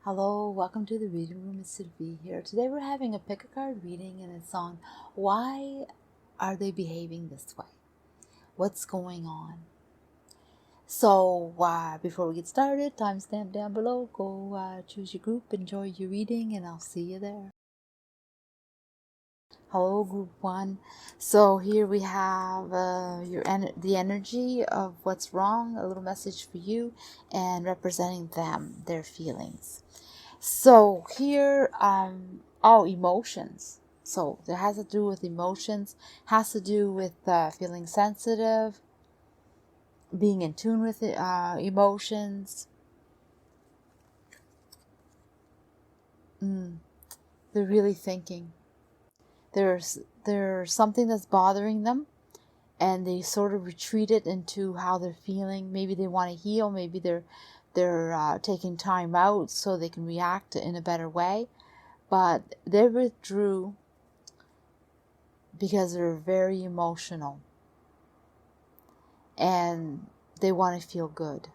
Hello, welcome to the reading room. It's Sylvie here. Today we're having a pick a card reading and it's on why are they behaving this way? What's going on? So before we get started, timestamp down below. Go choose your group, enjoy your reading, and I'll see you there. Hello, group 1. So here we have the energy of what's wrong, a little message for you, and representing them, their feelings. So here, emotions. So it has to do with emotions, has to do with feeling sensitive, being in tune with emotions. They're really thinking. There's something that's bothering them, and they sort of retreat it into how they're feeling. Maybe they want to heal. Maybe they're taking time out so they can react in a better way. But they withdrew because they're very emotional and they want to feel good.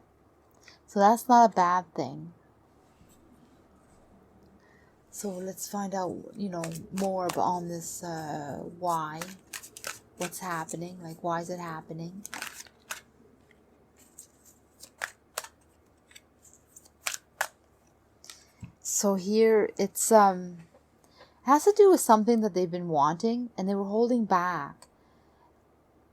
So that's not a bad thing. So let's find out, more on this why, what's happening, like why is it happening? So here it's has to do with something that they've been wanting and they were holding back.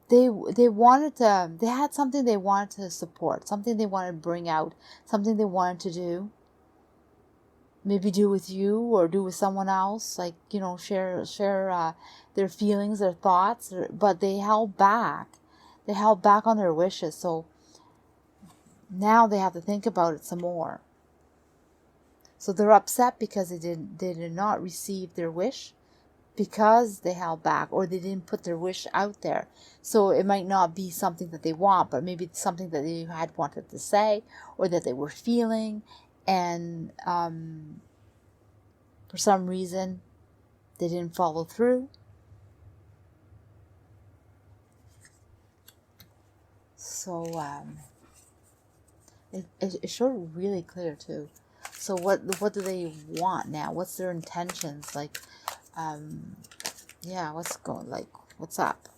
They had something they wanted to support, something they wanted to bring out, something they wanted to do. Maybe do with you or do with someone else, like, share their feelings, their thoughts, but they held back. They held back on their wishes, so now they have to think about it some more. So they're upset because they did not receive their wish, because they held back, or they didn't put their wish out there. So it might not be something that they want, but maybe it's something that they had wanted to say or that they were feeling, and for some reason they didn't follow through. So it showed really clear too. So what do they want now? What's their intentions? Like, what's up?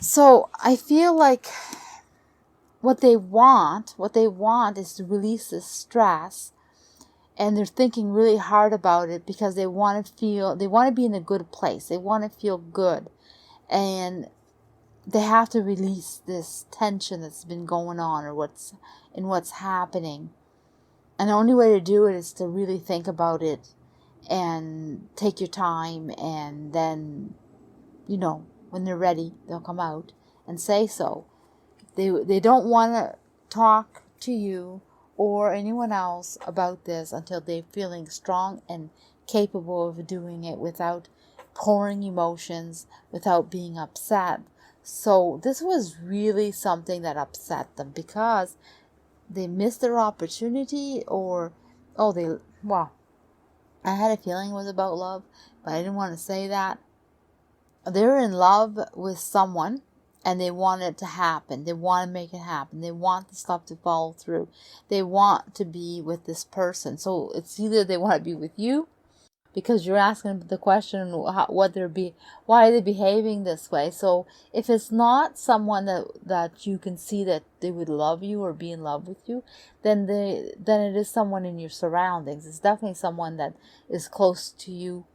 So I feel like what they want is to release this stress, and they're thinking really hard about it because they want to be in a good place. They want to feel good, and they have to release this tension that's been going on, or what's happening. And the only way to do it is to really think about it and take your time, and then, when they're ready, they'll come out and say so. They don't want to talk to you or anyone else about this until they're feeling strong and capable of doing it without pouring emotions, without being upset. So this was really something that upset them, because they missed their opportunity, or I had a feeling it was about love, but I didn't want to say that. They're in love with someone, and they want it to happen. They want to make it happen. They want the stuff to follow through. They want to be with this person. So it's either they want to be with you, because you're asking the question, why are they behaving this way? So if it's not someone that you can see that they would love you or be in love with you, then it is someone in your surroundings. It's definitely someone that is close to you,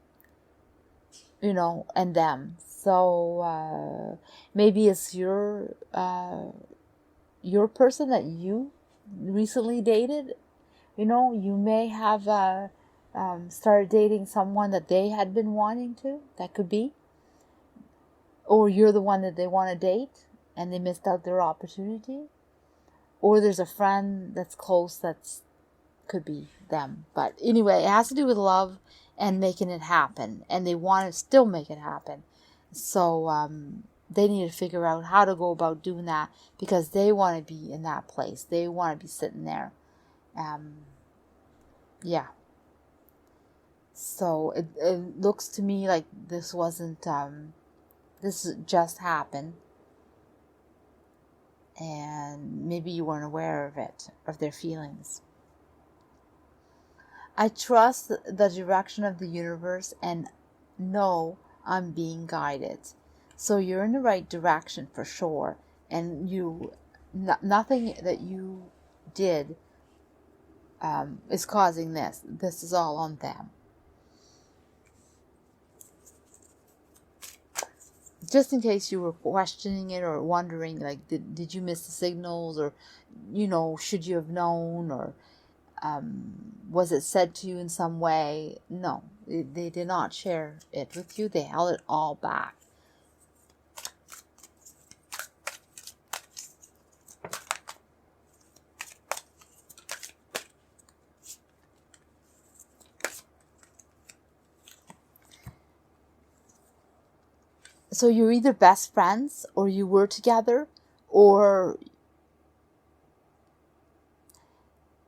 and them. So maybe it's your person that you recently dated. You may have started dating someone that they had been wanting to. That could be. Or you're the one that they want to date and they missed out their opportunity. Or there's a friend that's close could be them. But anyway, it has to do with love and making it happen. And they want to still make it happen. So they need to figure out how to go about doing that, because they want to be in that place. They want to be sitting there. Yeah. So it looks to me like this wasn't, this just happened. And maybe you weren't aware of it, of their feelings. I trust the direction of the universe and know I'm being guided. So you're in the right direction for sure. And nothing that you did is causing this. This is all on them. Just in case you were questioning it or wondering, like, did you miss the signals, or, should you have known, or was it said to you in some way? No, they did not share it with you. They held it all back. So you're either best friends, or you were together, or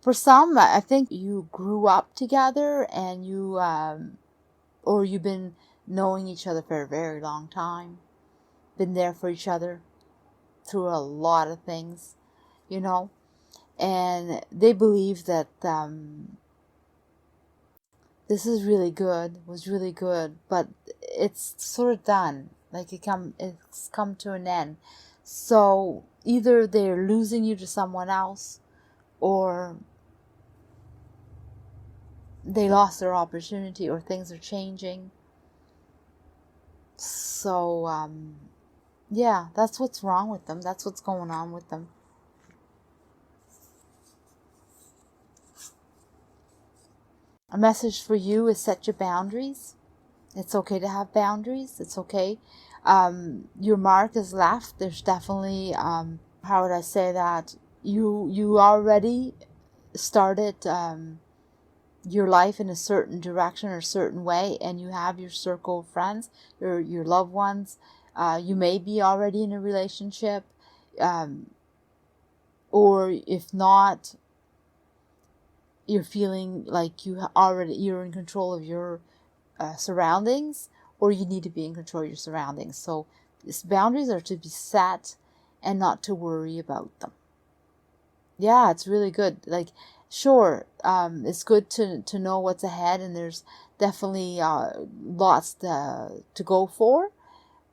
for some, I think you grew up together, and or you've been knowing each other for a very long time, been there for each other through a lot of things, and they believe that this is really good, was really good, but it's sort of done. Like it's come to an end. So either they're losing you to someone else, or they lost their opportunity, or things are changing. So yeah, that's what's wrong with them. That's what's going on with them. A message for you is set your boundaries. It's okay to have boundaries. It's okay. Your mark is left. There's definitely, how would I say that? You already started your life in a certain direction or a certain way, and you have your circle of friends, your loved ones. You may be already in a relationship, or if not, you're feeling like you're in control of your surroundings, or you need to be in control of your surroundings. So these boundaries are to be set and not to worry about them. Yeah, it's really good. Like, sure, it's good to know what's ahead, and there's definitely lots to go for,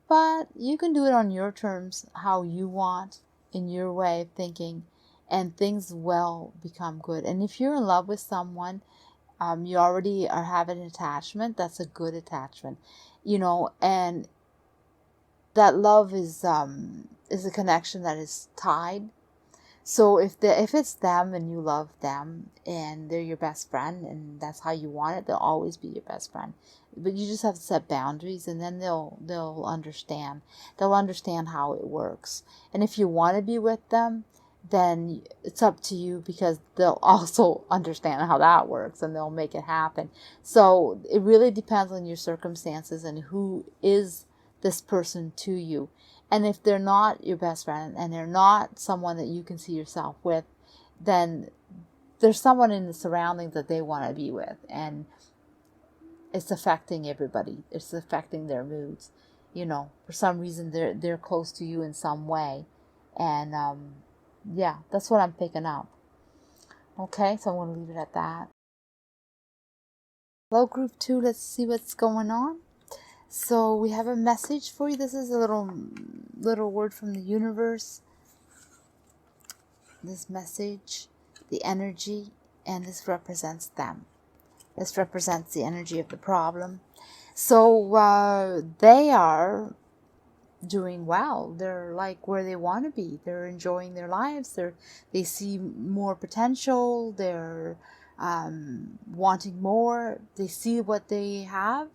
but you can do it on your terms, how you want, in your way of thinking, and things will become good. And if you're in love with someone, you already are having an attachment, that's a good attachment, and that love is a connection that is tied. So if it's them and you love them and they're your best friend and that's how you want it, they'll always be your best friend. But you just have to set boundaries, and then they'll understand. They'll understand how it works. And if you want to be with them, then it's up to you, because they'll also understand how that works and they'll make it happen. So it really depends on your circumstances and who is this person to you. And if they're not your best friend and they're not someone that you can see yourself with, then there's someone in the surroundings that they want to be with, and it's affecting everybody. It's affecting their moods. For some reason they're close to you in some way, and yeah, that's what I'm picking up. Okay, so I'm going to leave it at that. Hello, group 2. Let's see what's going on. So we have a message for you. This is a little word from the universe. This message, the energy, and this represents them. This represents the energy of the problem. So they are doing well. They're like where they want to be. They're enjoying their lives. They see more potential. They're wanting more. They see what they have,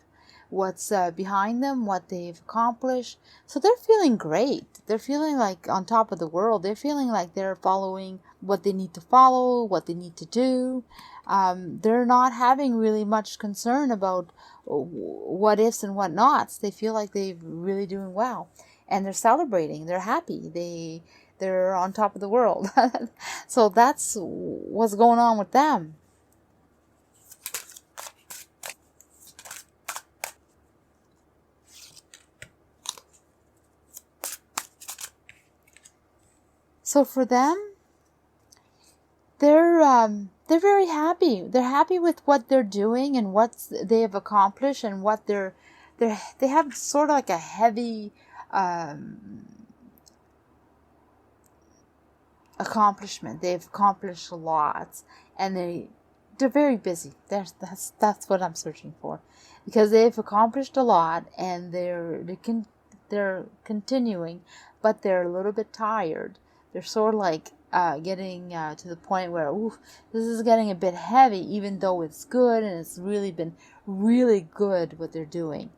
what's behind them, what they've accomplished. So they're feeling great. They're feeling like on top of the world. They're feeling like they're following what they need to follow, what they need to do. They're not having really much concern about what ifs and what nots. They feel like they're really doing well, and they're celebrating. They're happy. They're on top of the world. So that's what's going on with them. So for them, they're very happy. They're happy with what they're doing and what they have accomplished and what they have sort of like a heavy accomplishment. They've accomplished a lot, and they're very busy. That's what I'm searching for, because they've accomplished a lot and they're continuing, but they're a little bit tired. They're sort of like getting to the point where, ooh, this is getting a bit heavy, even though it's good and it's really been really good what they're doing.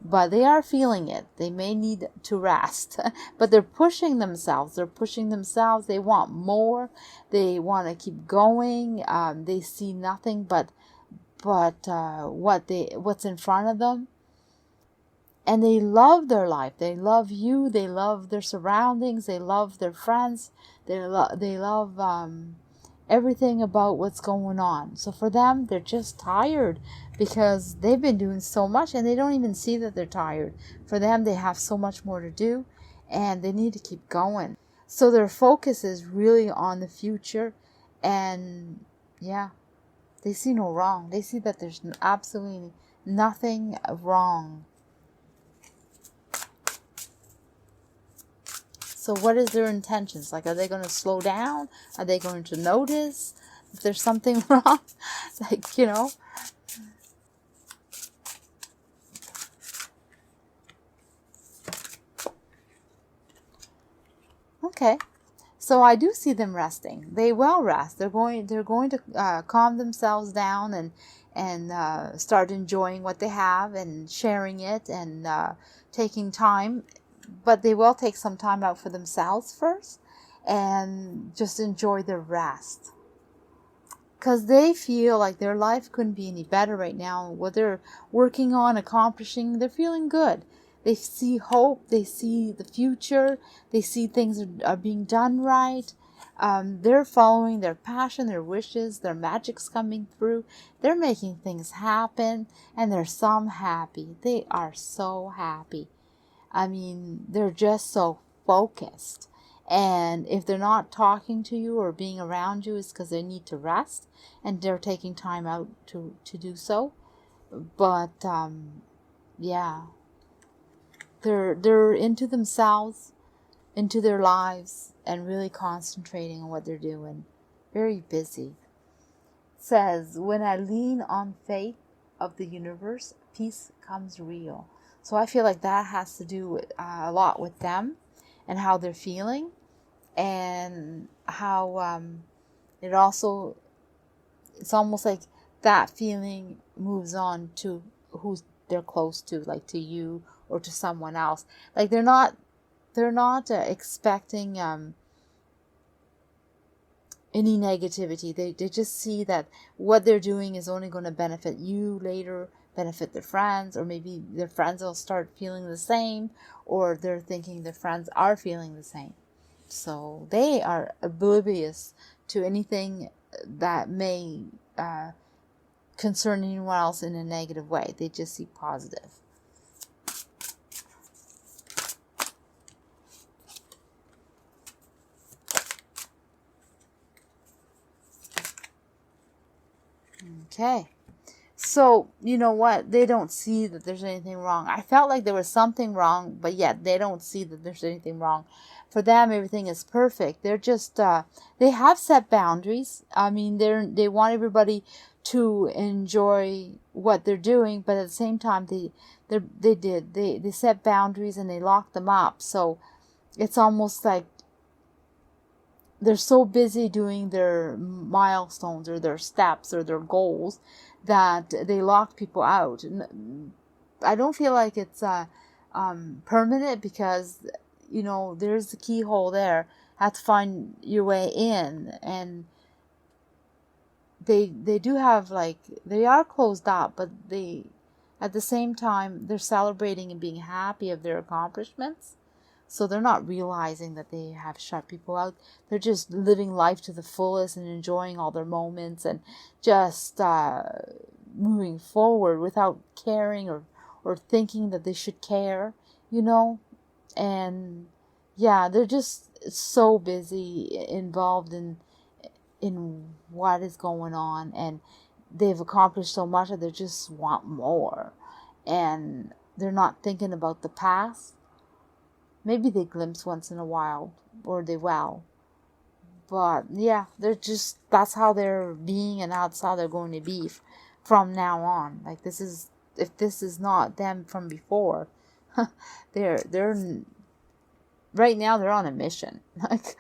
But they are feeling it. They may need to rest, but they're pushing themselves. They want more. They want to keep going. They see nothing but what's in front of them. And they love their life. They love you. They love their surroundings. They love their friends. They love everything about what's going on. So for them, they're just tired because they've been doing so much and they don't even see that they're tired. For them, they have so much more to do and they need to keep going. So their focus is really on the future, and yeah, they see no wrong. They see that there's absolutely nothing wrong. So what is their intentions? Like, are they going to slow down? Are they going to notice if there's something wrong? Like, you know. Okay. So I do see them resting. They will rest. They're going to calm themselves down and start enjoying what they have and sharing it and taking time. But they will take some time out for themselves first and just enjoy the rest. Because they feel like their life couldn't be any better right now. What they're working on, accomplishing, they're feeling good. They see hope. They see the future. They see things are being done right. They're following their passion, their wishes, their magic's coming through. They're making things happen, and they're some happy. They are so happy. I mean, they're just so focused. And if they're not talking to you or being around you, it's because they need to rest. And they're taking time out to do so. But, yeah. They're into themselves, into their lives, and really concentrating on what they're doing. Very busy. It says, when I lean on faith of the universe, peace comes real. So I feel like that has to do with, a lot with them and how they're feeling, and how it's almost like that feeling moves on to who they're close to, like to you or to someone else. Like they're not expecting any negativity. They just see that what they're doing is only going to benefit you later, benefit their friends, or maybe their friends will start feeling the same, or they're thinking their friends are feeling the same. So they are oblivious to anything that may concern anyone else in a negative way. They just see positive. Okay. So, you know what? They don't see that there's anything wrong. I felt like there was something wrong, but yet they don't see that there's anything wrong. For them, everything is perfect. They're just, they have set boundaries. I mean, they want everybody to enjoy what they're doing, but at the same time, they set boundaries and they lock them up. So it's almost like they're so busy doing their milestones or their steps or their goals that they lock people out. I don't feel like it's permanent, because, you know, there's the keyhole there. Have to find your way in, and they do have, like, they are closed up, but they, at the same time, they're celebrating and being happy of their accomplishments. So they're not realizing that they have shut people out. They're just living life to the fullest and enjoying all their moments and just moving forward without caring or thinking that they should care, you know. And yeah, they're just so busy, involved in what is going on, and they've accomplished so much that they just want more, and they're not thinking about the past. Maybe they glimpse once in a while, or they will, but yeah, they're just, that's how they're being, and that's how they're going to be from now on. Like, this is, if this is not them from before, they're right now they're on a mission, like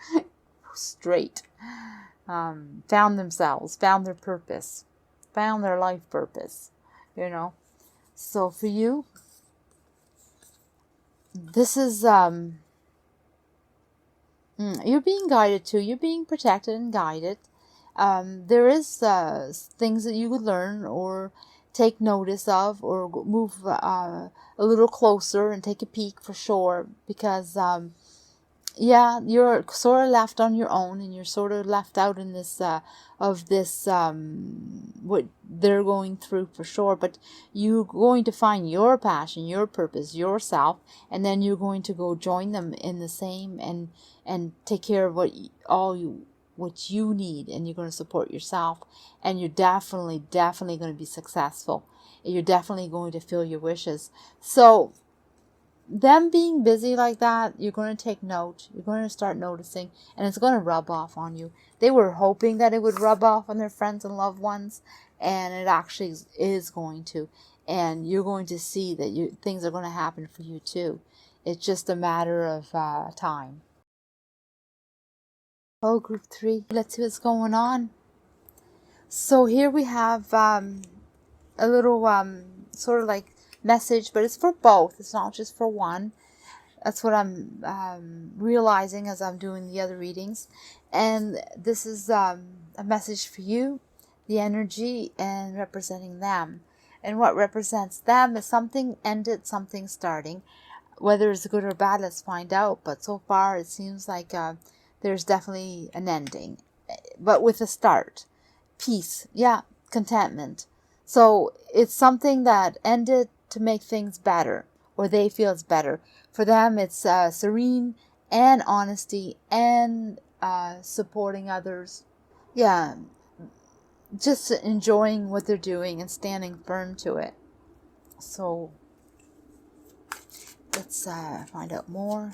straight. Found themselves, found their purpose, found their life purpose, you know. So for you, this is, you're being guided too. You're being protected and guided. There is things that you could learn or take notice of, or move a little closer and take a peek for sure, because yeah, you're sort of left on your own, and you're sort of left out in this, what they're going through for sure. But you're going to find your passion, your purpose, yourself, and then you're going to go join them in the same, and take care of what you need, and you're going to support yourself, and you're definitely going to be successful. You're definitely going to feel your wishes. So them being busy like that, you're going to take note, you're going to start noticing, and it's going to rub off on you. They were hoping that it would rub off on their friends and loved ones, and it actually is going to. And you're going to see that things are going to happen for you too. It's just a matter of time. Oh, group 3, let's see what's going on. So here we have a little sort of like message, but it's for both. It's not just for one. That's what I'm realizing as I'm doing the other readings. And this is a message for you, the energy, and representing them. And what represents them is something ended, something starting. Whether it's good or bad, let's find out. But so far, it seems like there's definitely an ending, but with a start. Peace, yeah, contentment. So it's something that ended to make things better, or they feel it's better. For them, it's serene and honesty and supporting others. Yeah, just enjoying what they're doing and standing firm to it. So let's find out more.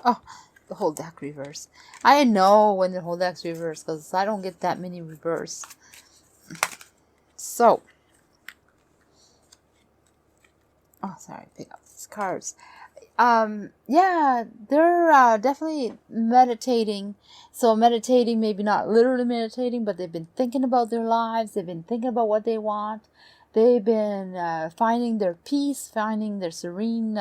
Oh, the whole deck reverse. I know when the whole deck's reversed, because I don't get that many reverse. So, oh, sorry, pick up these cards. Yeah, they're definitely meditating. So meditating, maybe not literally meditating, but they've been thinking about their lives. They've been thinking about what they want. They've been finding their peace, finding their serene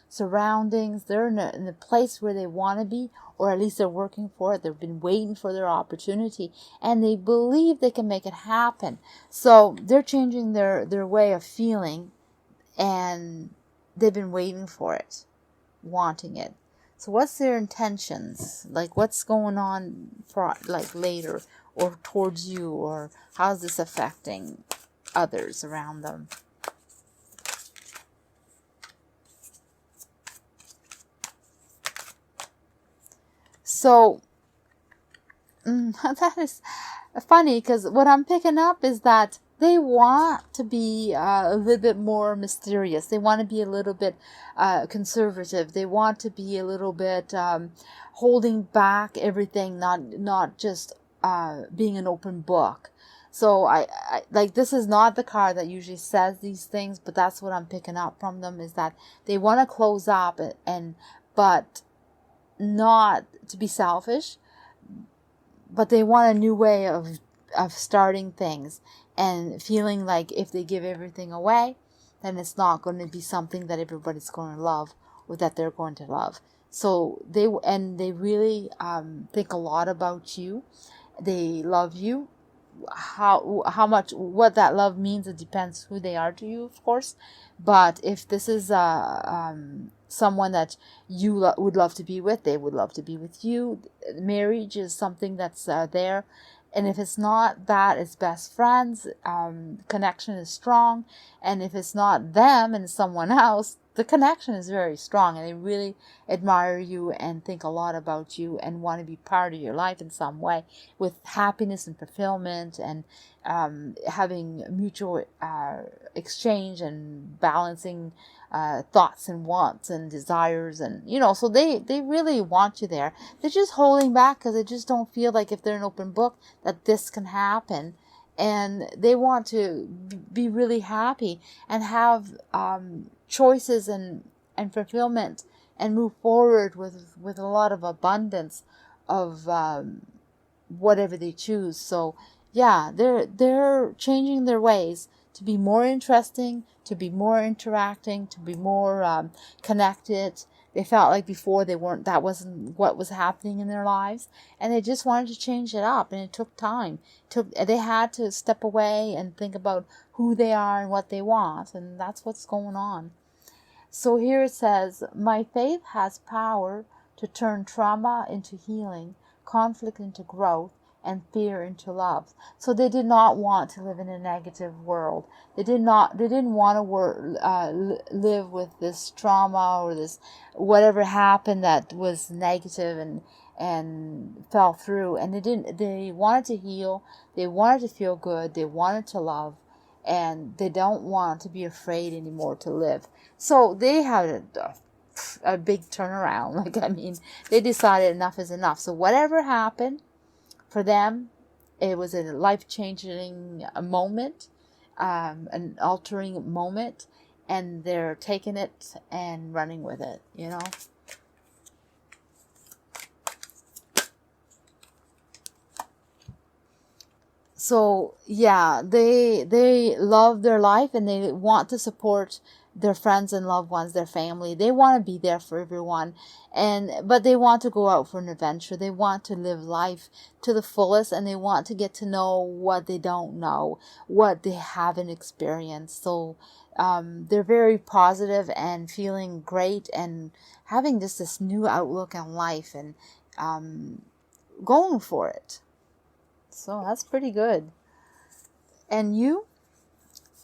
surroundings. They're in a place where they want to be, or at least they're working for it. They've been waiting for their opportunity, and they believe they can make it happen. So they're changing their way of feeling, and they've been waiting for it, wanting it. So what's their intentions? Like, what's going on for, like, later, or towards you, or how's this affecting others around them? So that is funny, because what I'm picking up is that they want to be a little bit more mysterious. They want to be a little bit conservative. They want to be a little bit holding back everything, not just being an open book. So I like, this is not the card that usually says these things, but that's what I'm picking up from them, is that they want to close up, but not to be selfish, but they want a new way of starting things, and feeling like if they give everything away, then it's not going to be something that everybody's going to love, or that they're going to love. So they really think a lot about you. They love you. How much, what that love means, it depends who they are to you, of course. But if this is someone that you would love to be with, they would love to be with you. Marriage is something that's there, And if it's not that, it's best friends, connection is strong. And if it's not them and someone else, the connection is very strong, and they really admire you and think a lot about you and want to be part of your life in some way, with happiness and fulfillment, and having mutual exchange and balancing thoughts and wants and desires, and so they really want you there. They're just holding back because they just don't feel like, if they're an open book, that this can happen. And they want to be really happy and have choices and fulfillment, and move forward with a lot of abundance of whatever they choose. So yeah, they're changing their ways to be more interesting, to be more interacting, to be more connected. They felt like before that wasn't what was happening in their lives, and they just wanted to change it up, and it took time. They had to step away and think about who they are and what they want, and that's what's going on. So here it says, my faith has power to turn trauma into healing, conflict into growth, and fear into love. So they did not want to live in a negative world. They didn't want to live with this trauma or this whatever happened that was negative and fell through. And they wanted to heal. They wanted to feel good. They wanted to love. And they don't want to be afraid anymore to live. So they had a big turnaround. They decided enough is enough. So whatever happened, for them, it was a life-changing moment, an altering moment, and they're taking it and running with it, So yeah, they love their life, and they want to support their friends and loved ones, their family. They want to be there for everyone, but they want to go out for an adventure. They want to live life to the fullest, and they want to get to know what they don't know, what they haven't experienced. So they're very positive and feeling great, and having just this new outlook on life, and going for it. So that's pretty good. And you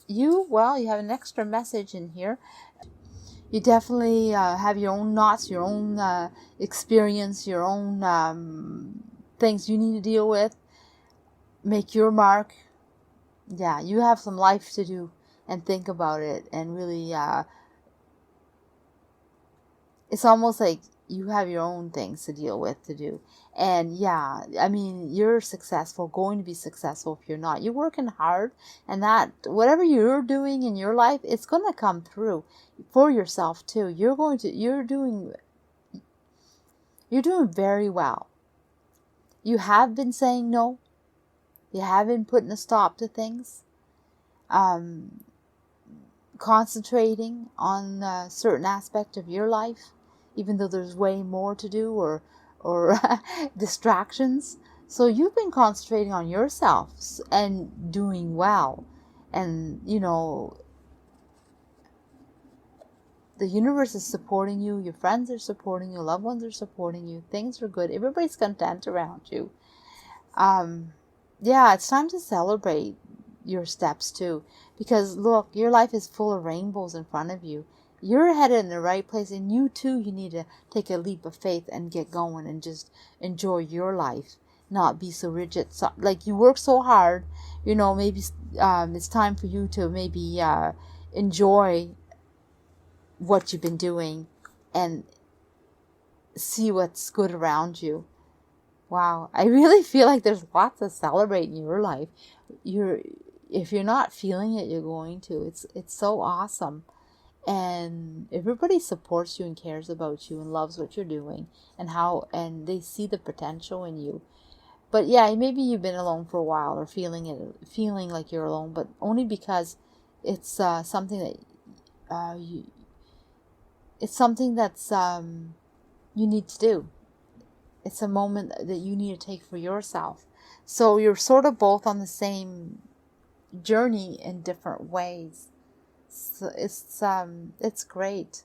have an extra message in here. You definitely have your own knots, your own experience, your own things you need to deal with. Make your mark. Yeah, you have some life to do, and think about it, and really, it's almost like you have your own things to deal with, to do. And yeah, you're successful, going to be successful. If you're not, you're working hard, and that whatever you're doing in your life, it's going to come through for yourself too. You're doing very well. You have been saying no. You have been putting a stop to things. Concentrating on a certain aspect of your life, even though there's way more to do, or distractions. So you've been concentrating on yourself and doing well. And, the universe is supporting you. Your friends are supporting you. Loved ones are supporting you. Things are good. Everybody's content around you. Yeah, it's time to celebrate your steps too. Because look, your life is full of rainbows in front of you. You're headed in the right place, and you need to take a leap of faith and get going and just enjoy your life. Not be so rigid. So, like, you work so hard, maybe it's time for you to maybe enjoy what you've been doing and see what's good around you. Wow, I really feel like there's lots to celebrate in your life. If you're not feeling it, you're going to. It's so awesome. And everybody supports you and cares about you and loves what you're doing, and they see the potential in you. But yeah, maybe you've been alone for a while, or feeling like you're alone, but only because it's something that it's something that's you need to do. It's a moment that you need to take for yourself. So you're sort of both on the same journey in different ways. So it's great.